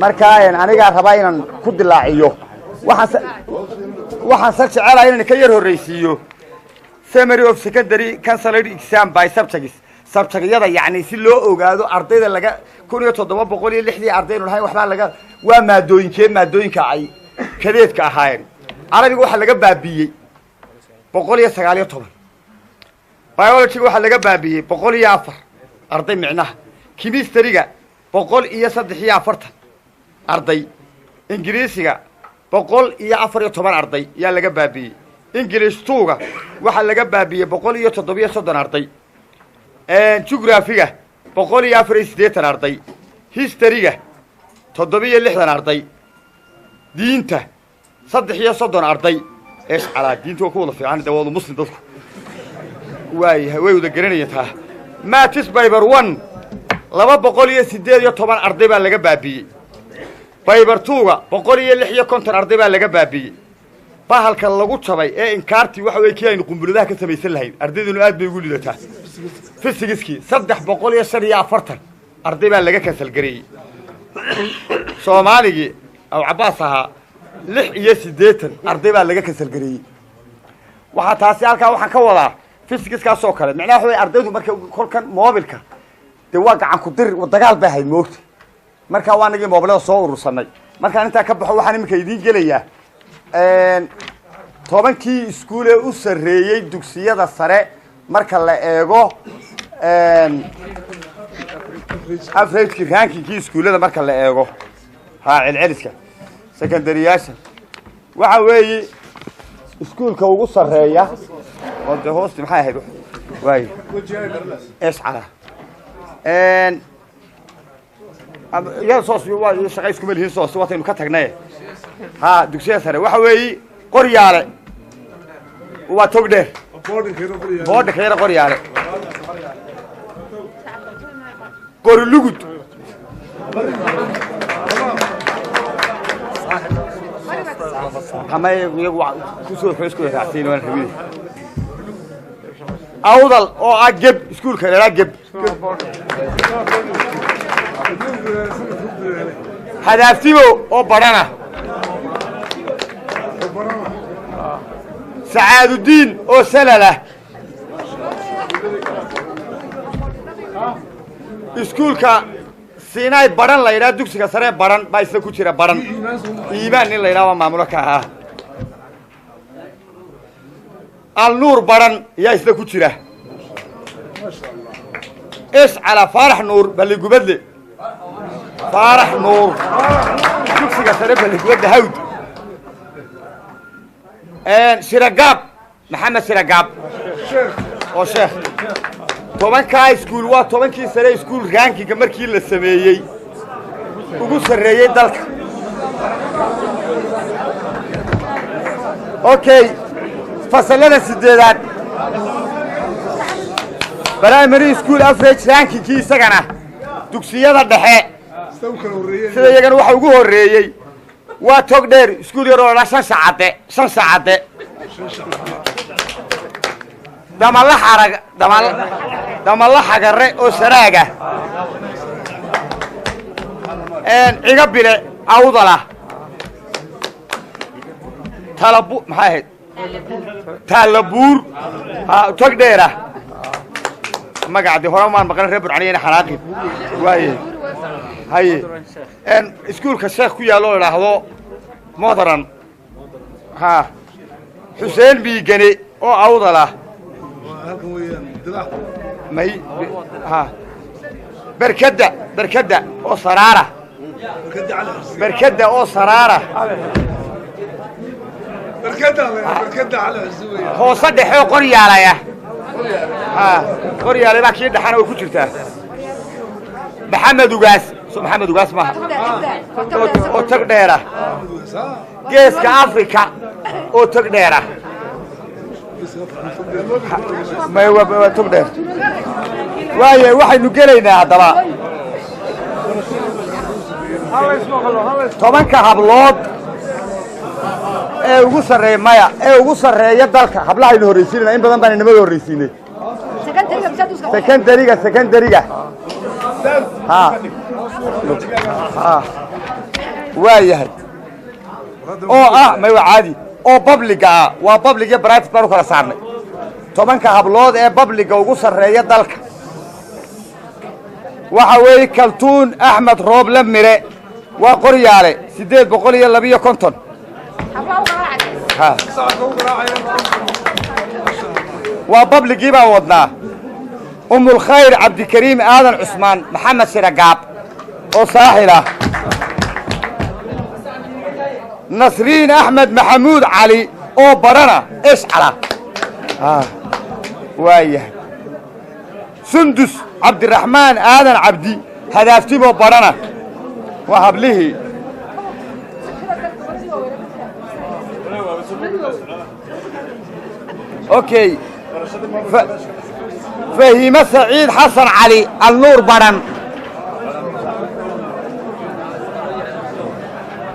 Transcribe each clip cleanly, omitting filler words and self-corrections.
markaa anigaa rabaa inaan ku dilaaciyo waxaan sa jecelahay inaan ka yar horraysiiyo summary of secondary counselor exam by subjects subjectyada yacni si loo ogaado ardayda laga 1760 ardaynu lahayn waxbaa laga waa maadooyinka ay kadeedka ahaayeen carabiga waxa laga baabiyey 119 biology waxa laga baabiyey 104 arday micnaha chemistry-ga 143 arday ingiriisiga 114 arday yaa laga baabiyey English 2-ga waxa laga baabiyey 137 arday geography-ga 148 arday history-ga 760 arday diinta 330 arday ايش على diinta ku wada fiican dawada muslim dadku way wada garanaytaa maths paper 1 218 arday baa laga baabiyey paper 2-ga 156 arday baa laga baabiyey bahalka lagu jabay ee inkaarti waxa way kiyaynu qumbuladaha ka sameeysan lahayn ardayduna aad bay ugu lidataa physics-ki 340 arday baa laga kansal gareeyay Soomaaligi aw Abbas aha 86 arday baa laga kansal gareeyay waxa taasi halka waxaan ka wadaa physics-ka soo kale macnaha waxa ardaydu marka kolkan mobilka de waa gacan ku dir dagaal baa hay moogta marka waa nagii mobilada soo urursanay marka inta ka baxo waxaan imika idin gelayaa tobankii iskuul ee u sareeyay dugsiyada sare marka la eego average ranking iskuulada marka la eego ha celceliska secondaryyaasha waxa weeye iskuulka ugu sareeya oo de hoosti maxay ahayd way اسعى يا صوص شقay isku meel hiiso waataynu ka tagnay ha dugsiga sare waxa weey qoryaale waa togdheer boodhkeena qoryaale qorlugud kamay ku soo xisku raacsiin waan rabay awdal oo agab iskuulka la agab hadaaftibo oo barana saaduddin oo salala iskuulka siinay baran la yiraahdo dugsiga sare baran baa isla ku jira baran iimaan in la yiraahdo maamulka ah النور برن يا إسلا كتيرة إيش على فرح نور بلي جبدلي فرح نور شوف سجى بلي جبدلي هود شرقاب محمد شرقاب أو شيخ طبعا كاي سكول وات طبعا كي سري سكول رانكي كمر كي للسمية وقول سرية دلك أوكي فصلنا السدادات برايمري سكول افريج رانكي كي سغنا دugsiيada dhexe sida iyagan waxa ugu horeeyay waa togdheer iskuul yar oo 5 saacade damala xagare oo saraaga iga bile awdala talabu maxay تالبور تقديره ما قاعد هو ما مقرن ربع علينا حراقي واي هاي ان اسكول كشيخ كو يالو راهدو مودرن ها حسين بيغني او عوضله ماي ها بركده او سراره بركده او سراره بركده على الزويه هو صدخ قرياله قرياله باكي دحنا way ku jirtaa maxamed ugaas ma oo tag dheera geeska afrika oo tag dheera ma waa tag dheer waaye waxaynu galeynaa hadaba tobanka hablood ee ugu sareeya maya ee ugu sareeya dalka hablaha inoo horeysiinay in badan baan inamada horeysiinay secondary-ga ha waayahay oo may waa caadi oo babliga waa bablig iyo private baan u kala saarnay 10 hablood ee babliga ugu sarreeya dalka waxa weeye kaltuun axmed rooble mire waa qoryaale 852 waa babligii baan wadnaa umulkhayr cabdikariim aadan cusmaan maxamed shiragaab oo saaxil ah nasriin axmed maxamuud cali oo barana ishcala waayahay sundus cabdiraxmaan aadan cabdi hadaaftimoo barana waa hablihii okay فهيمة سعيد حسن علي النور برن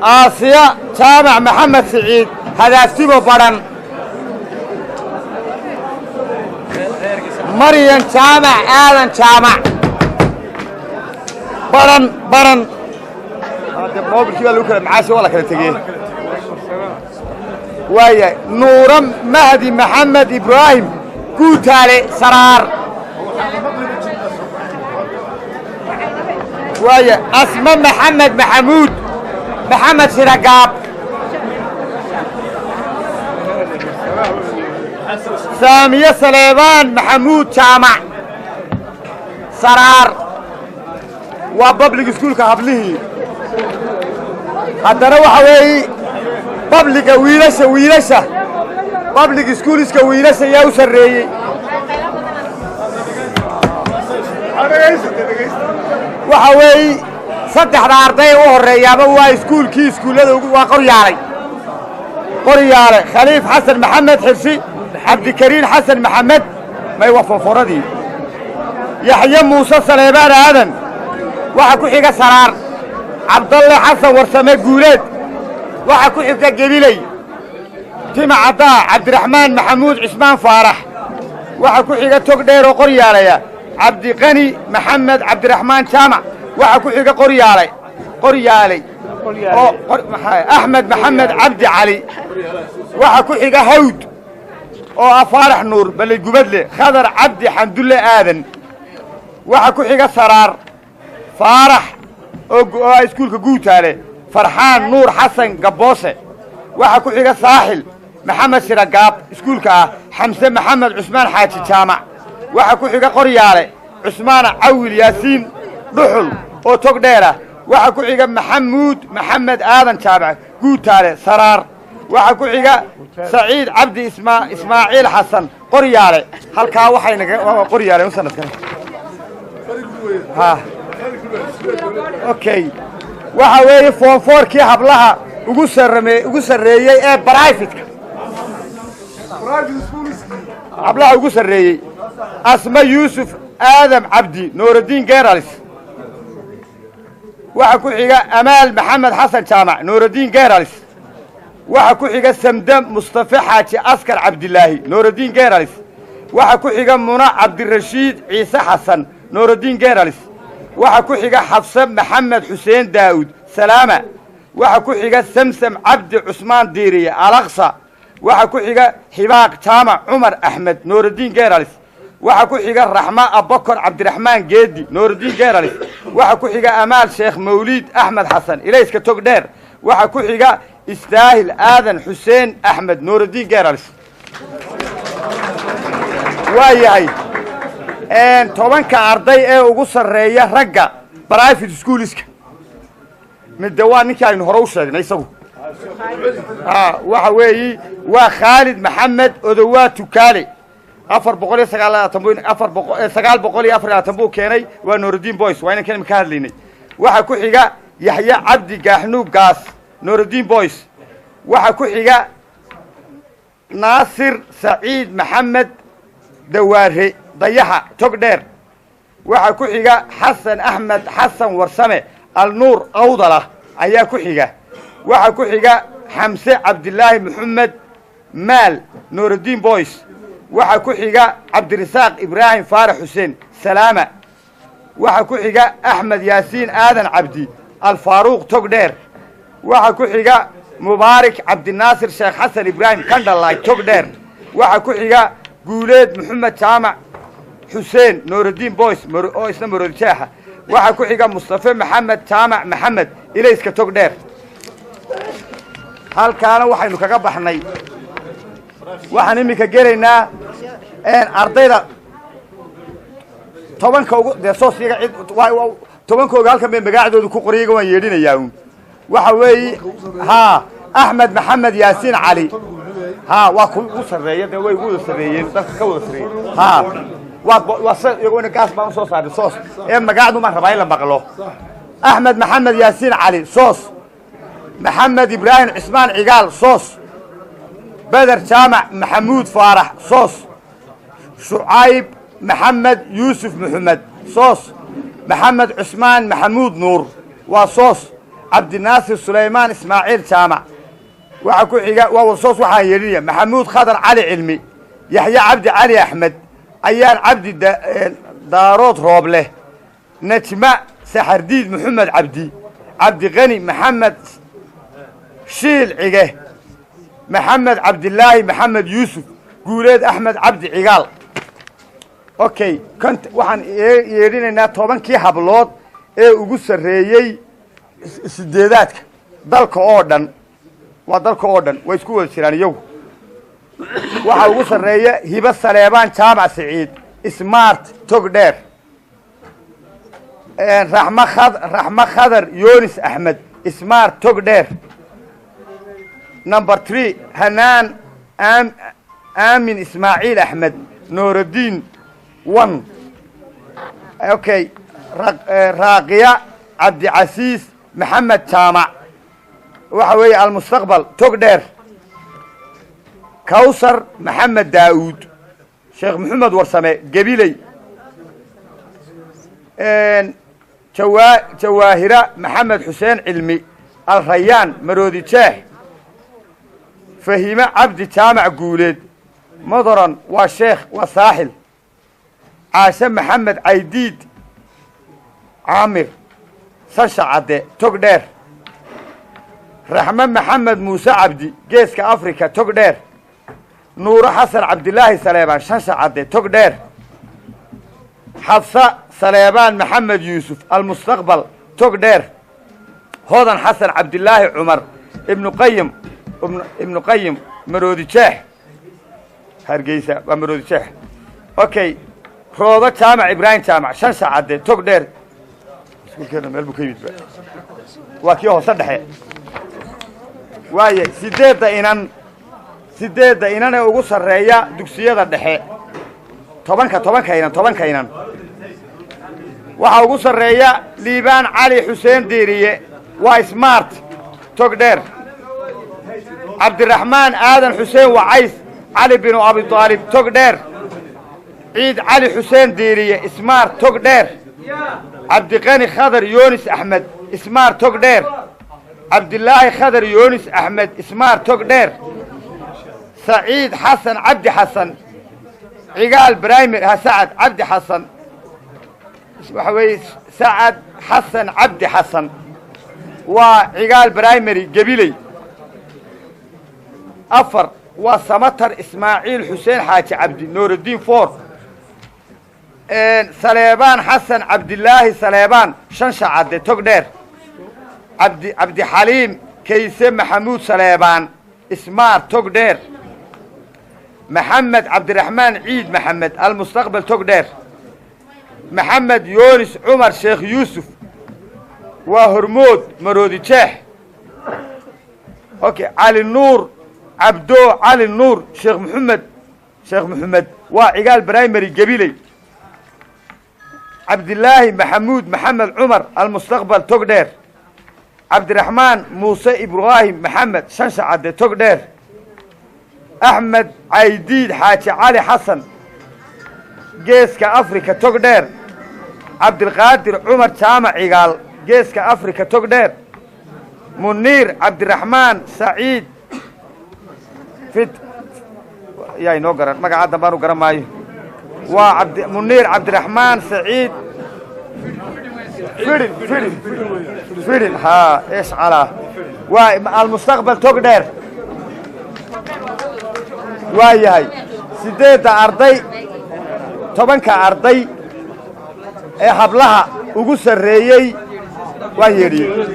آسيا تامع محمد سعيد هذا سيبو برن مريم تامع آلن تامع برن ما بالكيبا لوكا معاشي ولا كده تجيه ويا نورم مهدي محمد إبراهيم كوتالي سرار ويا اسمه محمد محمود محمد شرقاب سامية سليمان محمود شامع سرار وبابليك سكول كهبله هذا روح وي بابليك ويلشه بابليك سكول ويلشه يا وسري waxa weey saddexda arday u horeeyaba waa iskuulkii iskuulada waa qoryaale khaliif xasan maxamed xirsi cabdikariin xasan maxamed may wafaforadii yaxya muuse saleebaan aadan waxa ku xiga saraar cabdalle xasan warsame guuleed waxa ku xiga gabilay tima cadaa cabdiraxmaan maxamuud cismaan faarax waxa ku xiga tog dheer oo qoryaaleya cabdiqani maxamed cabdiraxmaan jaamac waxa ku xiga qoryaalay oo axmed maxamed cabdi cali waxa ku xiga hawd oo faarax nuur balay gubadle khadar cabdi xamdulle aadan waxa ku xiga saraar faarax oo iskuulka guutaale farxaan nuur xasan gaboose waxa ku xiga saaxil maxamed shiragaab iskuulka xamse maxamed cusmaan xaaji jaamac waxa ku xiga qoryaale cusmaan cawil yaasiin dhuxul oo tog dheera waxa ku xiga maxamuud maxamed aadan jaabac guutaale saraar waxa ku xiga saciid cabdi ismaaciil xasan qoryaale halkaa waxayna qoryaale u sanadkan okay waxa weeye form 4kii hablaha ugu sareeyay ee private hablaha ugu sareeyay asma yuusuf aadam cabdi nuurudiin geeralis waxa ku xiga amaal maxamed xasan jaamac nuurudiin geeralis waxa ku xiga samdam mustafa xaaji askar cabdilaahi nuurudiin geeralis waxa ku xiga muna cabdirashiid ciise xasan nuurudiin geeralis waxa ku xiga xafsa maxamed xuseen daawud salaama waxa ku xiga samsam cabdi cusmaan diiriye alaqsa waxa ku xiga xibaaq jaamac cumar axmed nuurudiin geeralis waxa ku xiga raxma abakar cabdiraxmaan geedi nuurudiin geeralis waxa ku xiga amaal sheekh mawliid axmed xasan ilayska tog dheer waxa ku xiga istaahil aadan xuseen axmed nuurudiin geeralis waayahay 10 arday ee ugu sareeya ragga private schoolska midda waa ninkii aynu hore u sheegnay isagu waxa weeyi waa khaalid maxamed odowaa tukaale 494 buu keenay waa nuurudiin boys waa inaan ka hadlaynay waxa ku xiga yaxya cabdi gaaxnuub gaas nuurudiin boys waxa ku xiga naasir saciid maxamed dawaare dayaxa tog dheer waxa ku xiga xasan axmed xasan warsame alnuur awdala ayaa ku xiga waxa ku xiga xamse cabdilaahi maxamed maal nuurudiin boys waxa ku xiga cabdirasaaq ibraahim faarax xuseen salaama waxa ku xiga axmed yaasiin aadan cabdi alfaaruuq tog dheer waxa ku xiga mubaarak cabdinaasir sheekh xasan ibraahim kandhalay togdheer waxa ku xiga guuleed maxamed jaamac xuseen nuurudiin boys oo isna maroodijeexa waxa ku xiga mustafa maxamed jaamac maxamed ilayska togdheer halkaana waxaynu kaga baxnay waxaan iminka gelaynaa ardayda tobanka ugu dee soosiga cid tobankooga halkan bay magaacdooda ku qoriyayga waan yeedhinayaa waxa weeye haa axmed maxamed yaasiin cali haa waa ku ugu sarreeya dee way ugu wada sarreeyeen dalka ka wada sarreeyey haa iyagona gaas baan usoo saaray soos ee magacdu maan rabaa in la maqlo axmed maxamed yaasiin cali soos maxamed ibraahim cismaan cigaal soos beder jaamac maxamuud faarax soos shucayb maxamed yuusuf maxamed soos maxamed cusmaan maxamuud nuur waa soos cabdinaasir sulaymaan ismaaciil jaamac waxa ku xiga waa wada soos waxaan yeedhinaya maxamuud khadar cali cilmi yaxya cabdi cali axmed ayaan cabdi daarood roobleh najma saxardiid maxamed cabdi cabdiqani maxamed shiil cige maxamed cabdilaahi maxamed yuusuf guuleed axmed cabdi cigaal okay waxaan yeedhinaynaa tobankii hablood ee ugu sarreeyey sideedaadka dalka oo dhan waa dalka oo dhan way isku wada jiraan iyagu waxaa ugu sarreeya hiba saleebaan jaamac siciid smart togdheer raxmo khadar yoonis axmed smart togdheer number 3 hanaan aamin ismaaciil axmed nuurudiin 1 okay raaqiya cabdicasiis maxamed jaamac waxa weeye almustaqbal togdheer kawsar maxamed daa'uud sheekh maxamed warsame gabiley jawaahira maxamed xuseen cilmi alrayaan maroodi jeex fahime cabdi jaamac guuleed modoran waa sheekh waa saaxil caashe maxamed caydiid caamir sasha cadde togdheer raxme maxamed muuse cabdi geeska africa togdheer nuuro xasan cabdilaahi saleebaan shansha cadde togdheer xabsa saleebaan maxamed yuusuf almustaqbal togdheer hodan xasan cabdilaahi cumar ibnu qayim maroodi jeex hargeysa waa maroodi jeex okay roodo jaamac ibraahim jaamac shansha cadde togdheer iskuulkeena meel buu ka yimid waa kii hoose dhexe waaye sideedda inan ee ugu sarreeya dugsiyada dhexe tobanka inan waxaa ugu sarreeya liibaan cali xuseen diiriye waa smart togdheer cabdiraxmaan aadan xuseen wacays cali binu abitaalib togdheer ciid cali xuseen diiriye smart togdheer cabdiqani khadar yoonis axmed smart togdheer cabdilaahi khadar yoonis axmed smart togdheer saciid xasan cabdi xasan cigaal braimer sacad cabdi xasan waxa weeye sacad xasan cabdi xasan waa cigaal primary gabiley 4 waa samatar ismaaciil xuseen xaaji cabdi nuurudiin 4 saleebaan xasan cabdilaahi saleebaan shansha cadde togdheer cabdixaliim kayse maxamuud saleebaan smart togdheer maxamed cabdiraxmaan ciid maxamed almustaqbal togdheer maxamed yoonis cumar sheekh yuusuf waa hormood maroodi jeex okay cali nuur cabdo cali nuur sheekh maxamed waa cigaal primary gabiley cabdilaahi maxamuud maxamed cumar almustaqbal togdheer cabdiraxmaan muuse ibraahim maxamed shansha cadde togdheer axmed caydiid xaaji cali xasan geeska africa togdheer cabdilqaadir cumar jaamac cigaal geeska africa togdheer muniir cabdiraxmaan saciid yaa inoo garan magaca dambaan u garan maayo waa muniir cabdiraxmaan saciid فيرن ها ايش على والمستقبل تقدر وايهاي سيدة أرضي طبعا كأرضي حبلها وقص الرئي وهيري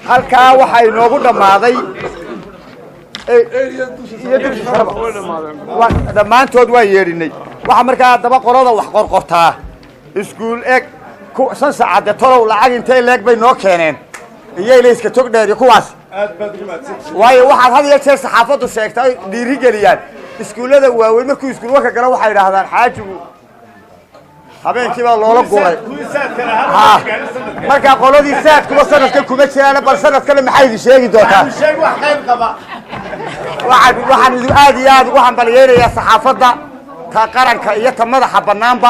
هل كا وحي نوجود ماضي دمان تود وهيريني وحمر كا دبا قرادة وحقر قرطها اسكول اك سن ساعة تلو لعج انتي لك بين نوكينين إياه ليش كتقدر يكواس واي واحد هذا يكسر صحافته شيكتاي ديري جريان اسكول هذا وين مركو اسكول وكا كلا وحي هذا حاجه habeen kiba loola guuray marka qoladii saad kuwa sanadka kuma jiraan bal sanad kale maxay idin sheegi doontaa sheeg wax qayb qaba waxaan aad iyo aad ugu hambalyeeyaa saxaafadda ta qaranka iyo ta madaxa banaanba